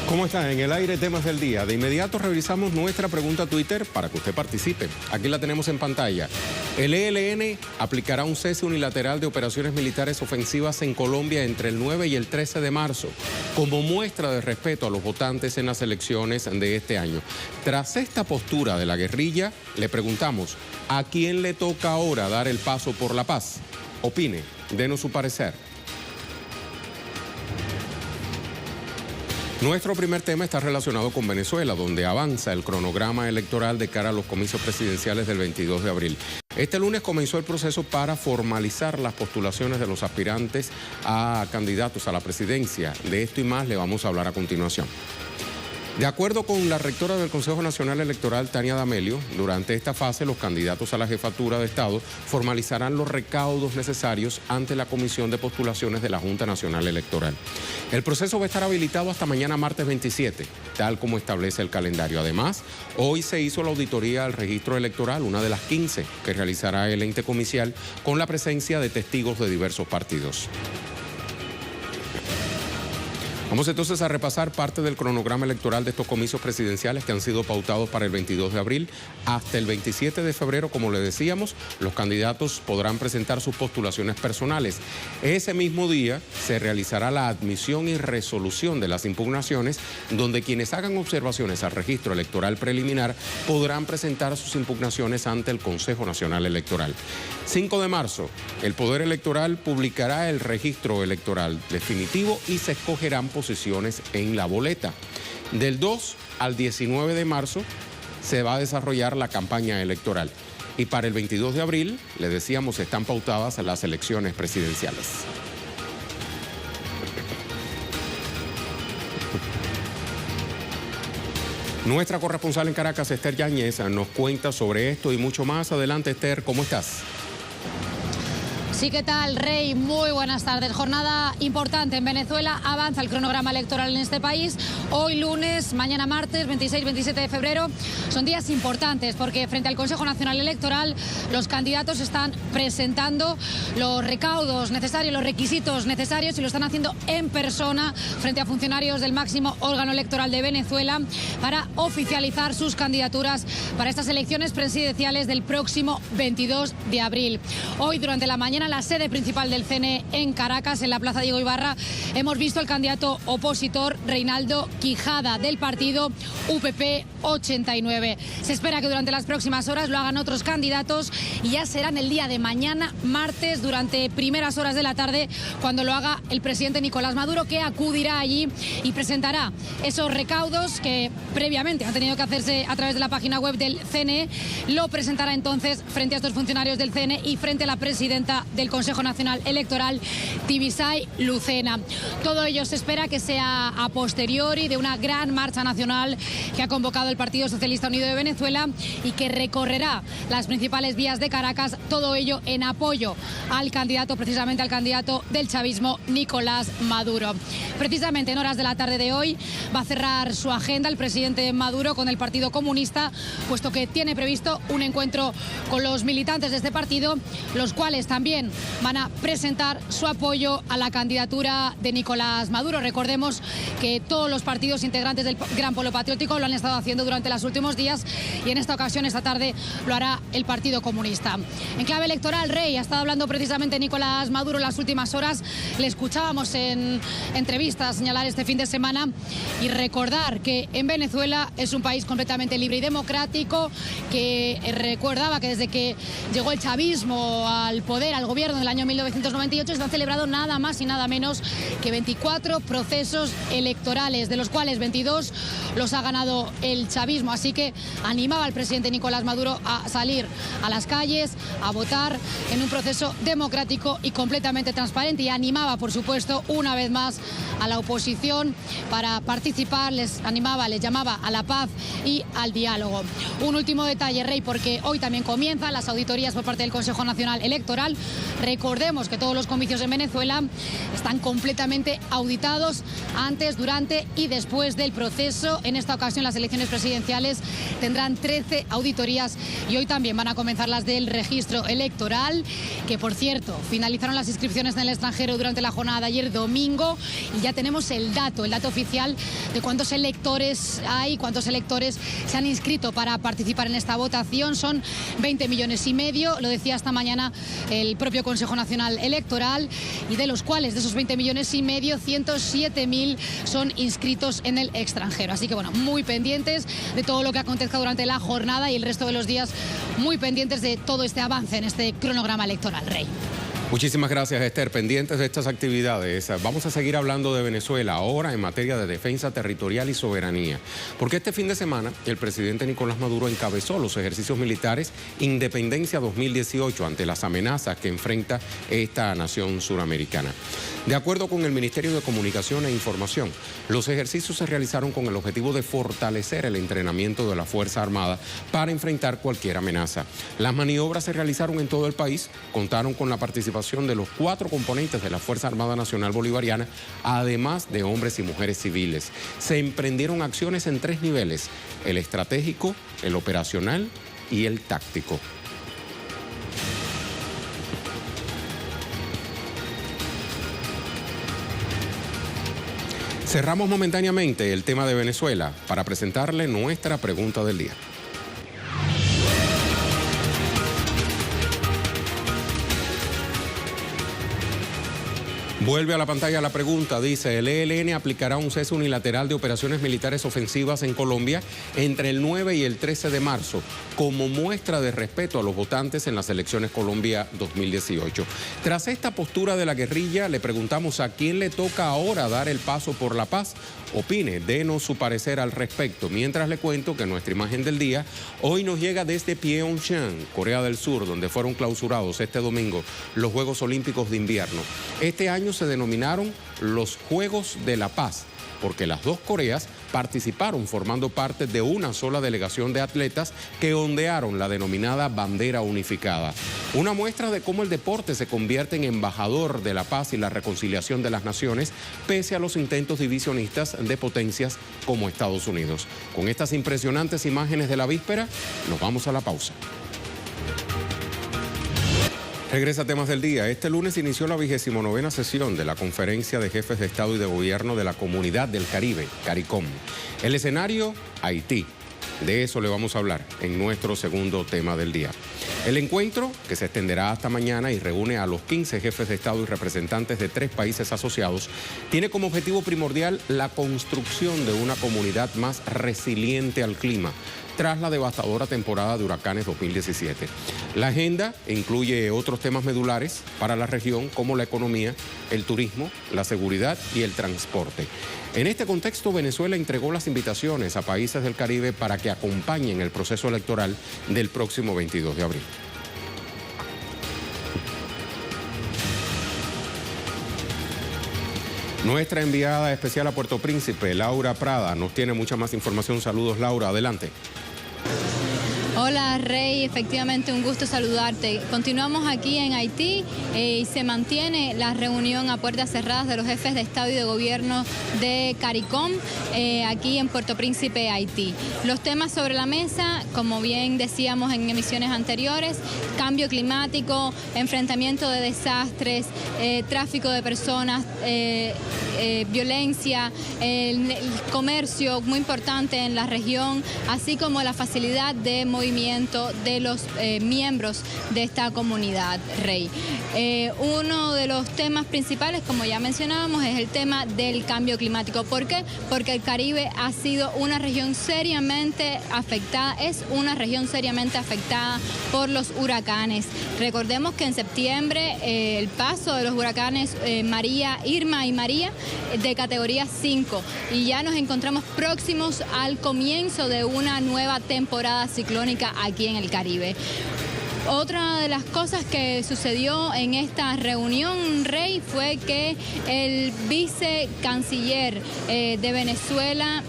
¿Cómo está? En el aire, temas del día. De inmediato revisamos nuestra pregunta Twitter para que usted participe. Aquí la tenemos en pantalla. El ELN aplicará un cese unilateral de operaciones militares ofensivas en Colombia entre el 9 y el 13 de marzo, como muestra de respeto a los votantes en las elecciones de este año. Tras esta postura de la guerrilla, le preguntamos, ¿a quién le toca ahora dar el paso por la paz? Opine, denos su parecer. Nuestro primer tema está relacionado con Venezuela, donde avanza el cronograma electoral de cara a los comicios presidenciales del 22 de abril. Este lunes comenzó el proceso para formalizar las postulaciones de los aspirantes a candidatos a la presidencia. De esto y más le vamos a hablar a continuación. De acuerdo con la rectora del Consejo Nacional Electoral, Tania D'Amelio, durante esta fase los candidatos a la jefatura de Estado formalizarán los recaudos necesarios ante la Comisión de Postulaciones de la Junta Nacional Electoral. El proceso va a estar habilitado hasta mañana martes 27, tal como establece el calendario. Además, hoy se hizo la auditoría al registro electoral, una de las 15 que realizará el ente comicial, con la presencia de testigos de diversos partidos. Vamos entonces a repasar parte del cronograma electoral de estos comicios presidenciales que han sido pautados para el 22 de abril. Hasta el 27 de febrero, como le decíamos, los candidatos podrán presentar sus postulaciones personales. Ese mismo día se realizará la admisión y resolución de las impugnaciones, donde quienes hagan observaciones al registro electoral preliminar podrán presentar sus impugnaciones ante el Consejo Nacional Electoral. 5 de marzo, el Poder Electoral publicará el registro electoral definitivo y se escogerán posiciones en la boleta. Del 2 al 19 de marzo se va a desarrollar la campaña electoral. Y para el 22 de abril, le decíamos, están pautadas las elecciones presidenciales. Nuestra corresponsal en Caracas, Esther Yáñez, nos cuenta sobre esto y mucho más. Adelante, Esther, ¿cómo estás? Sí, ¿qué tal, Rey? Muy buenas tardes. Jornada importante en Venezuela. Avanza el cronograma electoral en este país. Hoy lunes, mañana martes, 26-27 de febrero. Son días importantes porque frente al Consejo Nacional Electoral los candidatos están presentando los recaudos necesarios, los requisitos necesarios y lo están haciendo en persona frente a funcionarios del máximo órgano electoral de Venezuela para oficializar sus candidaturas para estas elecciones presidenciales del próximo 22 de abril. Hoy, durante la mañana, en la sede principal del CNE en Caracas, en la Plaza Diego Ibarra, hemos visto al candidato opositor Reinaldo Quijada del partido UPP 89. Se espera que durante las próximas horas lo hagan otros candidatos y ya serán el día de mañana, martes, durante primeras horas de la tarde, cuando lo haga el presidente Nicolás Maduro, que acudirá allí y presentará esos recaudos que previamente han tenido que hacerse a través de la página web del CNE. Lo presentará entonces frente a estos funcionarios del CNE y frente a la presidenta del Consejo Nacional Electoral, Tibisay Lucena. Todo ello se espera que sea a posteriori de una gran marcha nacional que ha convocado el Partido Socialista Unido de Venezuela y que recorrerá las principales vías de Caracas, todo ello en apoyo al candidato, precisamente al candidato del chavismo, Nicolás Maduro. Precisamente en horas de la tarde de hoy va a cerrar su agenda el presidente Maduro con el Partido Comunista, puesto que tiene previsto un encuentro con los militantes de este partido, los cuales también van a presentar su apoyo a la candidatura de Nicolás Maduro. Recordemos que todos los partidos integrantes del Gran Polo Patriótico lo han estado haciendo durante los últimos días y en esta ocasión, esta tarde, lo hará el Partido Comunista. En clave electoral, Rey, ha estado hablando precisamente Nicolás Maduro en las últimas horas. Le escuchábamos en entrevistas señalar este fin de semana y recordar que en Venezuela es un país completamente libre y democrático, que recordaba que desde que llegó el chavismo al poder, al gobierno del año 1998, se han celebrado nada más y nada menos que 24 procesos electorales, de los cuales 22 los ha ganado el chavismo. Así que animaba al presidente Nicolás Maduro a salir a las calles, a votar en un proceso democrático y completamente transparente, y animaba, por supuesto, una vez más a la oposición para participar, les animaba, les llamaba a la paz y al diálogo. Un último detalle, Rey, porque hoy también comienzan las auditorías por parte del Consejo Nacional Electoral. Recordemos que todos los comicios en Venezuela están completamente auditados antes, durante y después del proceso. En esta ocasión las elecciones presidenciales tendrán 13 auditorías y hoy también van a comenzar las del registro electoral, que por cierto finalizaron las inscripciones en el extranjero durante la jornada de ayer domingo y ya tenemos el dato oficial de cuántos electores hay, cuántos electores se han inscrito para participar en esta votación. Son 20,5 millones, lo decía esta mañana el propio Consejo Nacional Electoral, y de los cuales, de esos 20,5 millones, 107.000 son inscritos en el extranjero. Así que bueno, muy pendientes de todo lo que acontezca durante la jornada y el resto de los días, muy pendientes de todo este avance en este cronograma electoral, Rey. Muchísimas gracias, Esther. Pendientes de estas actividades. Vamos a seguir hablando de Venezuela ahora en materia de defensa territorial y soberanía. Porque este fin de semana el presidente Nicolás Maduro encabezó los ejercicios militares Independencia 2018 ante las amenazas que enfrenta esta nación suramericana. De acuerdo con el Ministerio de Comunicación e Información, los ejercicios se realizaron con el objetivo de fortalecer el entrenamiento de la Fuerza Armada para enfrentar cualquier amenaza. Las maniobras se realizaron en todo el país, contaron con la participación de los 4 componentes de la Fuerza Armada Nacional Bolivariana, además de hombres y mujeres civiles. Se emprendieron acciones en 3 niveles: el estratégico, el operacional y el táctico. Cerramos momentáneamente el tema de Venezuela para presentarle nuestra pregunta del día. Vuelve a la pantalla la pregunta, dice: el ELN aplicará un cese unilateral de operaciones militares ofensivas en Colombia entre el 9 y el 13 de marzo, como muestra de respeto a los votantes en las elecciones Colombia 2018. Tras esta postura de la guerrilla, le preguntamos a quién le toca ahora dar el paso por la paz. Opine, denos su parecer al respecto. Mientras le cuento que nuestra imagen del día hoy nos llega desde Pyeongchang, Corea del Sur, donde fueron clausurados este domingo los Juegos Olímpicos de Invierno. Este año se denominaron los Juegos de la Paz, porque las dos Coreas participaron formando parte de una sola delegación de atletas que ondearon la denominada bandera unificada. Una muestra de cómo el deporte se convierte en embajador de la paz y la reconciliación de las naciones, pese a los intentos divisionistas de potencias como Estados Unidos. Con estas impresionantes imágenes de la víspera, nos vamos a la pausa. Regresa a Temas del Día. Este lunes inició la 29ª sesión de la Conferencia de Jefes de Estado y de Gobierno de la Comunidad del Caribe, CARICOM. El escenario, Haití. De eso le vamos a hablar en nuestro segundo tema del día. El encuentro, que se extenderá hasta mañana y reúne a los 15 jefes de Estado y representantes de 3 países asociados, tiene como objetivo primordial la construcción de una comunidad más resiliente al clima, tras la devastadora temporada de huracanes 2017. La agenda incluye otros temas medulares para la región, como la economía, el turismo, la seguridad y el transporte. En este contexto, Venezuela entregó las invitaciones a países del Caribe para que acompañen el proceso electoral del próximo 22 de abril. Nuestra enviada especial a Puerto Príncipe, Laura Prada, nos tiene mucha más información. Saludos, Laura, adelante. Hola, Rey, efectivamente un gusto saludarte. Continuamos aquí en Haití y se mantiene la reunión a puertas cerradas de los jefes de Estado y de Gobierno de CARICOM aquí en Puerto Príncipe, Haití. Los temas sobre la mesa, como bien decíamos en emisiones anteriores: cambio climático, enfrentamiento de desastres, tráfico de personas, violencia, el comercio muy importante en la región, así como la facilidad de movimiento de los miembros de esta comunidad, Rey. Uno de los temas principales, como ya mencionábamos, es el tema del cambio climático. ¿Por qué? Porque el Caribe ha sido una región seriamente afectada, es una región seriamente afectada por los huracanes. Recordemos que en septiembre el paso de los huracanes María, Irma y María de categoría 5, y ya nos encontramos próximos al comienzo de una nueva temporada ciclónica aquí en el Caribe. Otra de las cosas que sucedió en esta reunión, Rey, fue que el vicecanciller de Venezuela,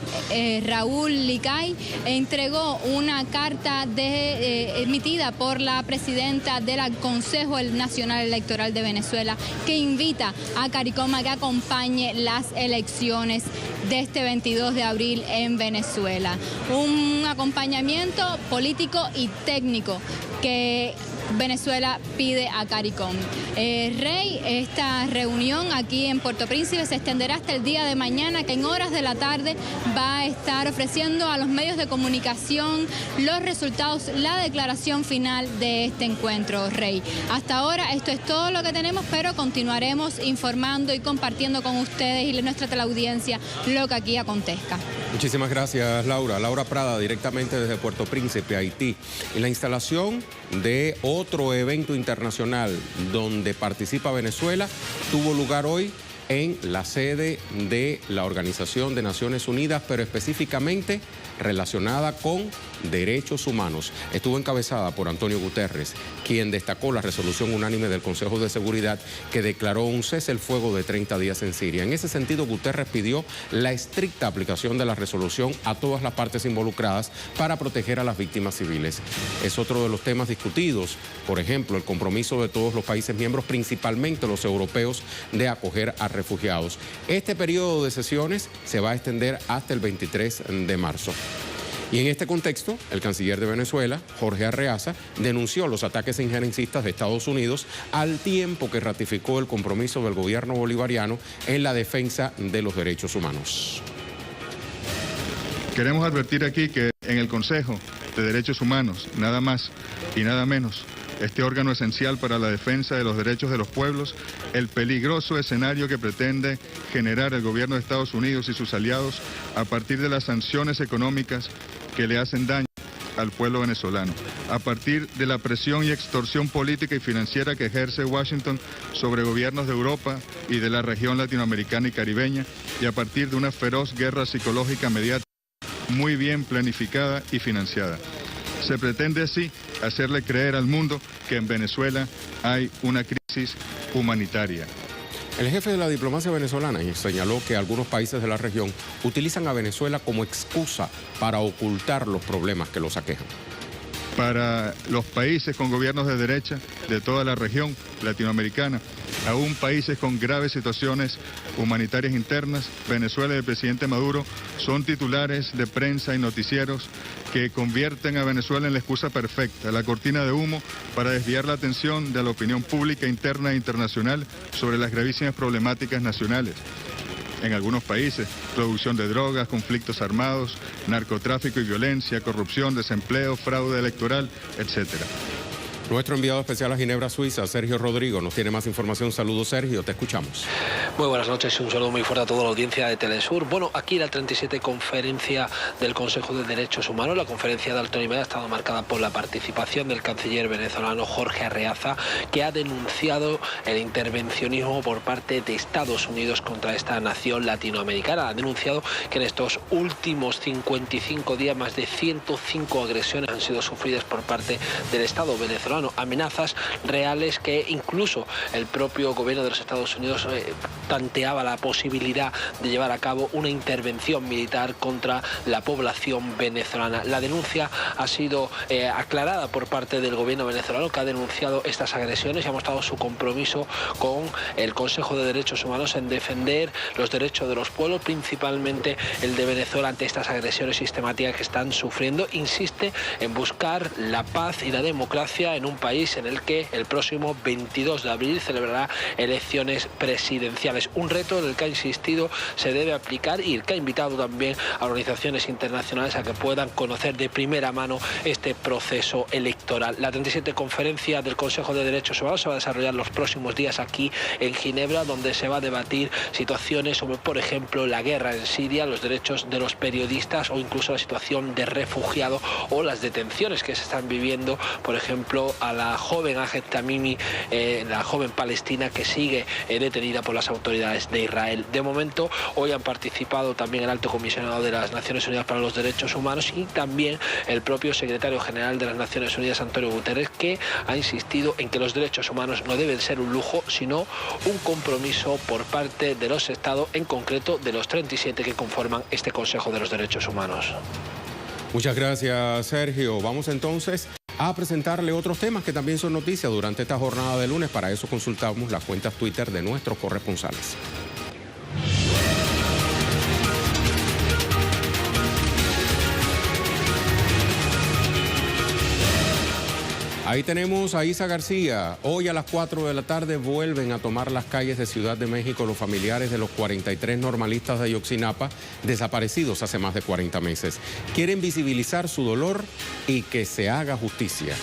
Raúl Licay, entregó una carta emitida por la presidenta del Consejo Nacional Electoral de Venezuela, que invita a CARICOM a que acompañe las elecciones de este 22 de abril en Venezuela. Un acompañamiento político y técnico que Venezuela pide a CARICOM. Rey, esta reunión aquí en Puerto Príncipe se extenderá hasta el día de mañana, que en horas de la tarde va a estar ofreciendo a los medios de comunicación los resultados, la declaración final de este encuentro, Rey. Hasta ahora esto es todo lo que tenemos, pero continuaremos informando y compartiendo con ustedes y nuestra teleaudiencia lo que aquí acontezca. Muchísimas gracias, Laura. Laura Prada, directamente desde Puerto Príncipe, Haití. En la instalación de otro evento internacional donde participa Venezuela tuvo lugar hoy en la sede de la Organización de Naciones Unidas, pero específicamente relacionada con derechos humanos. Estuvo encabezada por Antonio Guterres, quien destacó la resolución unánime del Consejo de Seguridad que declaró un cese el fuego de 30 días en Siria. En ese sentido, Guterres pidió la estricta aplicación de la resolución a todas las partes involucradas para proteger a las víctimas civiles. Es otro de los temas discutidos, por ejemplo, el compromiso de todos los países miembros, principalmente los europeos, de acoger a refugiados. Este periodo de sesiones se va a extender hasta el 23 de marzo. Y en este contexto, el canciller de Venezuela, Jorge Arreaza, denunció los ataques injerencistas de Estados Unidos al tiempo que ratificó el compromiso del gobierno bolivariano en la defensa de los derechos humanos. Queremos advertir aquí que en el Consejo de Derechos Humanos, nada más y nada menos, este órgano esencial para la defensa de los derechos de los pueblos, el peligroso escenario que pretende generar el gobierno de Estados Unidos y sus aliados a partir de las sanciones económicas que le hacen daño al pueblo venezolano, a partir de la presión y extorsión política y financiera que ejerce Washington sobre gobiernos de Europa y de la región latinoamericana y caribeña, y a partir de una feroz guerra psicológica mediática muy bien planificada y financiada. Se pretende así hacerle creer al mundo que en Venezuela hay una crisis humanitaria. El jefe de la diplomacia venezolana señaló que algunos países de la región utilizan a Venezuela como excusa para ocultar los problemas que los aquejan. Para los países con gobiernos de derecha de toda la región latinoamericana, aún países con graves situaciones humanitarias internas, Venezuela y el presidente Maduro son titulares de prensa y noticieros que convierten a Venezuela en la excusa perfecta, la cortina de humo para desviar la atención de la opinión pública interna e internacional sobre las gravísimas problemáticas nacionales. En algunos países, producción de drogas, conflictos armados, narcotráfico y violencia, corrupción, desempleo, fraude electoral, etcétera. Nuestro enviado especial a Ginebra, Suiza, Sergio Rodrigo, nos tiene más información. Saludos, Sergio, te escuchamos. Muy buenas noches y un saludo muy fuerte a toda la audiencia de Telesur. Bueno, aquí la 37 conferencia del Consejo de Derechos Humanos, la conferencia de alto nivel, ha estado marcada por la participación del canciller venezolano Jorge Arreaza, que ha denunciado el intervencionismo por parte de Estados Unidos contra esta nación latinoamericana. Ha denunciado que en estos últimos 55 días más de 105 agresiones han sido sufridas por parte del Estado venezolano. Amenazas reales que incluso el propio gobierno de los Estados Unidos tanteaba la posibilidad de llevar a cabo una intervención militar contra la población venezolana. La denuncia ha sido aclarada por parte del gobierno venezolano, que ha denunciado estas agresiones y ha mostrado su compromiso con el Consejo de Derechos Humanos en defender los derechos de los pueblos, principalmente el de Venezuela, ante estas agresiones sistemáticas que están sufriendo. Insiste en buscar la paz y la democracia en un país en el que el próximo 22 de abril celebrará elecciones presidenciales. Un reto en el que ha insistido se debe aplicar y el que ha invitado también a organizaciones internacionales a que puedan conocer de primera mano este proceso electoral. La 37 conferencia del Consejo de Derechos Humanos se va a desarrollar los próximos días aquí en Ginebra, donde se va a debatir situaciones sobre, por ejemplo, la guerra en Siria, los derechos de los periodistas o incluso la situación de refugiado o las detenciones que se están viviendo, por ejemplo, a la joven Ahed Tamimi, la joven palestina que sigue detenida por las autoridades de Israel. De momento, hoy han participado también el alto comisionado de las Naciones Unidas para los Derechos Humanos y también el propio secretario general de las Naciones Unidas, Antonio Guterres, que ha insistido en que los derechos humanos no deben ser un lujo, sino un compromiso por parte de los Estados, en concreto de los 37 que conforman este Consejo de los Derechos Humanos. Muchas gracias, Sergio. Vamos entonces a presentarle otros temas que también son noticias durante esta jornada de lunes. Para eso consultamos las cuentas Twitter de nuestros corresponsales. Ahí tenemos a Isa García. Hoy a las 4 de la tarde vuelven a tomar las calles de Ciudad de México los familiares de los 43 normalistas de Ayotzinapa desaparecidos hace más de 40 meses. Quieren visibilizar su dolor y que se haga justicia.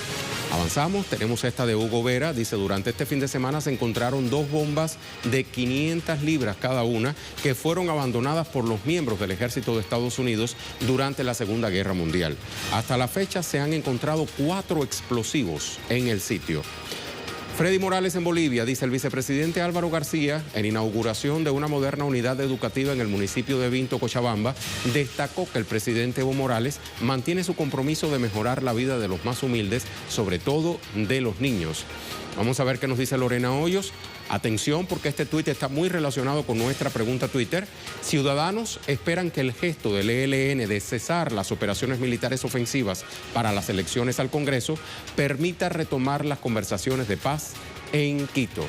Avanzamos, tenemos esta de Hugo Vera, dice, durante este fin de semana se encontraron 2 bombas de 500 libras cada una que fueron abandonadas por los miembros del ejército de Estados Unidos durante la Segunda Guerra Mundial. Hasta la fecha se han encontrado 4 explosivos en el sitio. Freddy Morales en Bolivia, dice el vicepresidente Álvaro García, en inauguración de una moderna unidad educativa en el municipio de Vinto, Cochabamba, destacó que el presidente Evo Morales mantiene su compromiso de mejorar la vida de los más humildes, sobre todo de los niños. Vamos a ver qué nos dice Lorena Hoyos. Atención, porque este tuit está muy relacionado con nuestra pregunta Twitter. Ciudadanos esperan que el gesto del ELN de cesar las operaciones militares ofensivas para las elecciones al Congreso permita retomar las conversaciones de paz en Quito.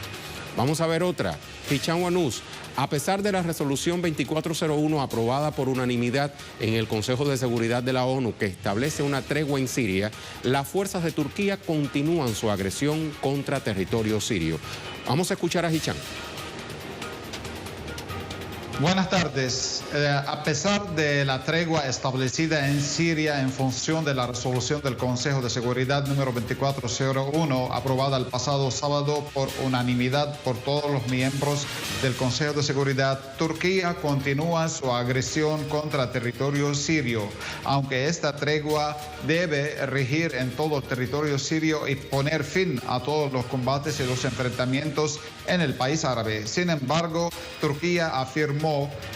Vamos a ver otra. Hicham Wanús. A pesar de la resolución 2401 aprobada por unanimidad en el Consejo de Seguridad de la ONU que establece una tregua en Siria, las fuerzas de Turquía continúan su agresión contra territorio sirio. Vamos a escuchar a Hicham. Buenas tardes. A pesar de la tregua establecida en Siria en función de la resolución del Consejo de Seguridad número 2401, aprobada el pasado sábado por unanimidad por todos los miembros del Consejo de Seguridad, Turquía continúa su agresión contra territorio sirio, aunque esta tregua debe regir en todo el territorio sirio y poner fin a todos los combates y los enfrentamientos en el país árabe. Sin embargo, Turquía afirmó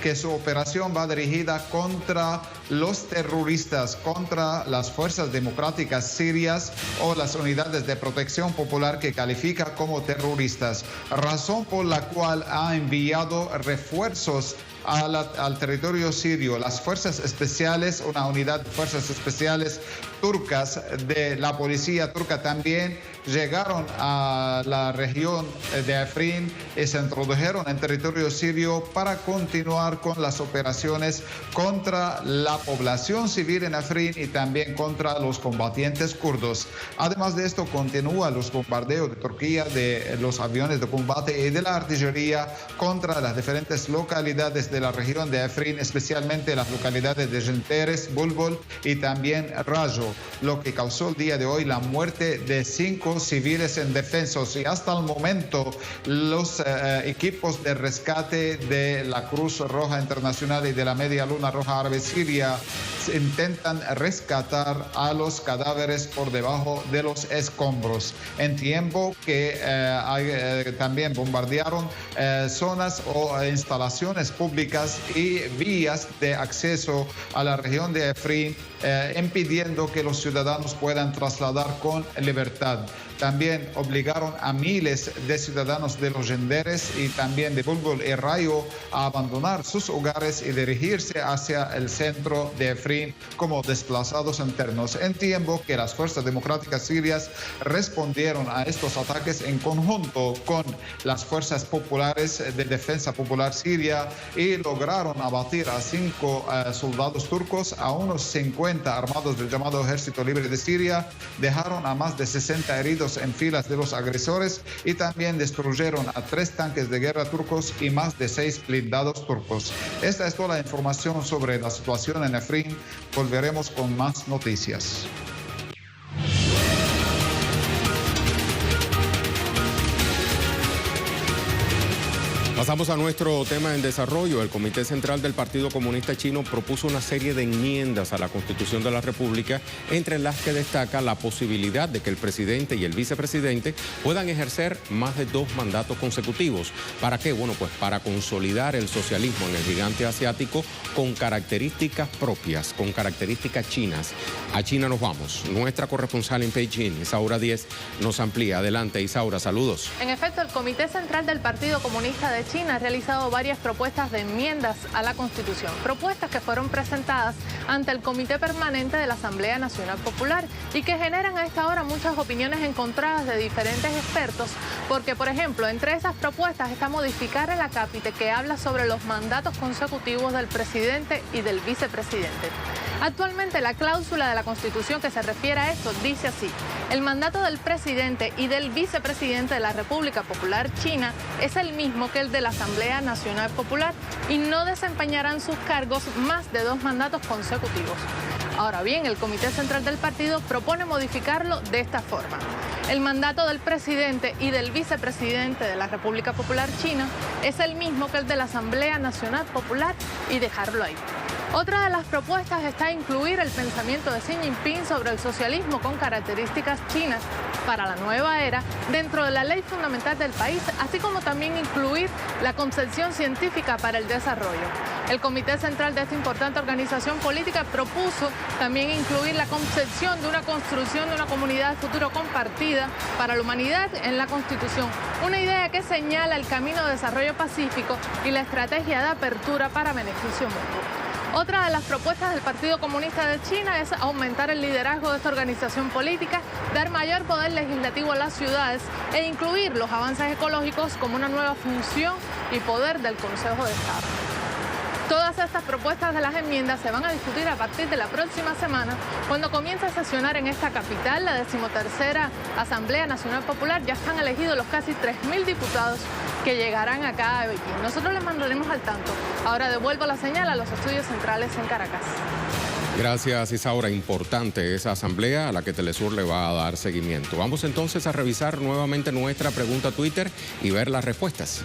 que su operación va dirigida contra los terroristas, contra las fuerzas democráticas sirias o las unidades de protección popular que califica como terroristas, razón por la cual ha enviado refuerzos al territorio sirio. Las fuerzas especiales, una unidad de fuerzas especiales turcas de la policía turca también llegaron a la región de Afrin y se introdujeron en territorio sirio para continuar con las operaciones contra la población civil en Afrin y también contra los combatientes kurdos. Además de esto, continúan los bombardeos de Turquía de los aviones de combate y de la artillería contra las diferentes localidades de la región de Afrin, especialmente las localidades de Genteres, Bulbul y también Rayo, lo que causó el día de hoy la muerte de 5 civiles indefensos. Y hasta el momento los equipos de rescate de la Cruz Roja Internacional y de la Media Luna Roja Árabe Siria intentan rescatar a los cadáveres por debajo de los escombros, en tiempo que también bombardearon zonas o instalaciones públicas y vías de acceso a la región de Afrin, impidiendo que los ciudadanos puedan trasladar con libertad. También obligaron a miles de ciudadanos de los Genderes y también de Bulbul y Rayo a abandonar sus hogares y dirigirse hacia el centro de Afrin como desplazados internos, en tiempo que las fuerzas democráticas sirias respondieron a estos ataques en conjunto con las fuerzas populares de defensa popular siria y lograron abatir a 5 soldados turcos, a unos 50 armados del llamado Ejército Libre de Siria, dejaron a más de 60 heridos en filas de los agresores y también destruyeron a 3 tanques de guerra turcos y más de 6 blindados turcos. Esta es toda la información sobre la situación en Afrin. Volveremos con más noticias. Pasamos a nuestro tema en desarrollo. El Comité Central del Partido Comunista Chino propuso una serie de enmiendas a la Constitución de la República, entre las que destaca la posibilidad de que el presidente y el vicepresidente puedan ejercer más de 2 mandatos consecutivos. ¿Para qué? Bueno, pues para consolidar el socialismo en el gigante asiático con características propias, con características chinas. A China nos vamos. Nuestra corresponsal en Beijing, Isaura Díez, nos amplía. Adelante, Isaura, saludos. En efecto, el Comité Central del Partido Comunista de China ha realizado varias propuestas de enmiendas a la Constitución, propuestas que fueron presentadas ante el Comité Permanente de la Asamblea Nacional Popular y que generan a esta hora muchas opiniones encontradas de diferentes expertos, porque, por ejemplo, entre esas propuestas está modificar el acápite que habla sobre los mandatos consecutivos del presidente y del vicepresidente. Actualmente, la cláusula de la Constitución que se refiere a esto dice así: El mandato del presidente y del vicepresidente de la República Popular China es el mismo que el de la Asamblea Nacional Popular y no desempeñarán sus cargos más de 2 mandatos consecutivos. Ahora bien, el Comité Central del partido propone modificarlo de esta forma. El mandato del presidente y del vicepresidente de la República Popular China es el mismo que el de la Asamblea Nacional Popular y dejarlo ahí. Otra de las propuestas está incluir el pensamiento de Xi Jinping sobre el socialismo con características chinas para la nueva era dentro de la ley fundamental del país, así como también incluir la concepción científica para el desarrollo. El Comité Central de esta importante organización política propuso también incluir la concepción de una construcción de una comunidad de futuro compartida para la humanidad en la Constitución, una idea que señala el camino de desarrollo pacífico y la estrategia de apertura para beneficio mutuo. Otra de las propuestas del Partido Comunista de China es aumentar el liderazgo de esta organización política, dar mayor poder legislativo a las ciudades e incluir los avances ecológicos como una nueva función y poder del Consejo de Estado. Todas estas propuestas de las enmiendas se van a discutir a partir de la próxima semana, cuando comience a sesionar en esta capital la 13ª Asamblea Nacional Popular. Ya están elegidos los casi 3.000 diputados que llegarán acá a Beijing. Nosotros les mandaremos al tanto. Ahora devuelvo la señal a los estudios centrales en Caracas. Gracias, Isaura. Importante esa asamblea a la que Telesur le va a dar seguimiento. Vamos entonces a revisar nuevamente nuestra pregunta Twitter y ver las respuestas.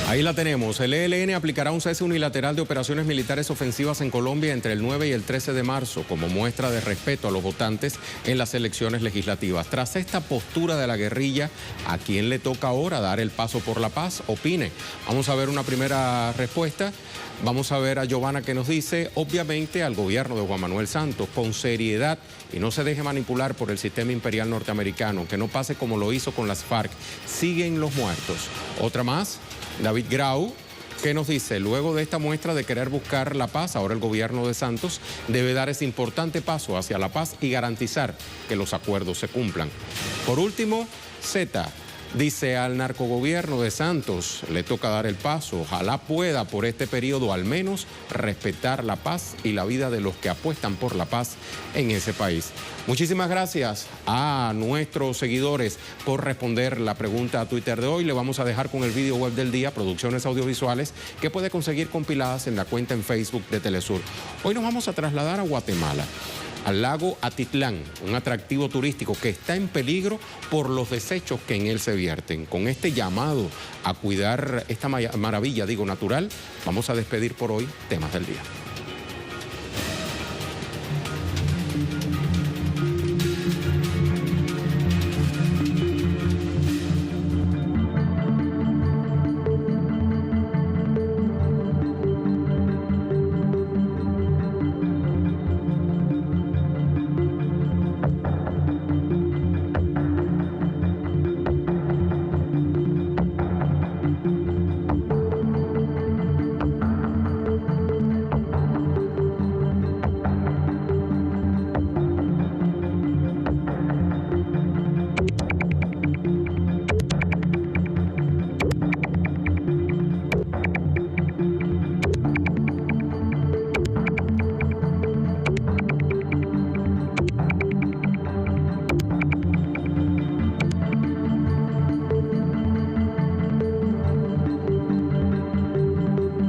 Ahí la tenemos. El ELN aplicará un cese unilateral de operaciones militares ofensivas en Colombia entre el 9 y el 13 de marzo como muestra de respeto a los votantes en las elecciones legislativas. Tras esta postura de la guerrilla, ¿a quién le toca ahora dar el paso por la paz? Opine. Vamos a ver una primera respuesta. Vamos a ver a Giovanna que nos dice, obviamente al gobierno de Juan Manuel Santos, con seriedad y no se deje manipular por el sistema imperial norteamericano, que no pase como lo hizo con las FARC. Siguen los muertos. Otra más. David Grau, que nos dice, luego de esta muestra de querer buscar la paz, ahora el gobierno de Santos debe dar ese importante paso hacia la paz y garantizar que los acuerdos se cumplan. Por último, Z dice, al narcogobierno de Santos le toca dar el paso, ojalá pueda por este periodo al menos respetar la paz y la vida de los que apuestan por la paz en ese país. Muchísimas gracias a nuestros seguidores por responder la pregunta a Twitter de hoy. Le vamos a dejar con el video web del día, producciones audiovisuales, que puede conseguir compiladas en la cuenta en Facebook de Telesur. Hoy nos vamos a trasladar a Guatemala, al lago Atitlán, un atractivo turístico que está en peligro por los desechos que en él se vierten. Con este llamado a cuidar esta maravilla, natural, vamos a despedir por hoy Temas del Día.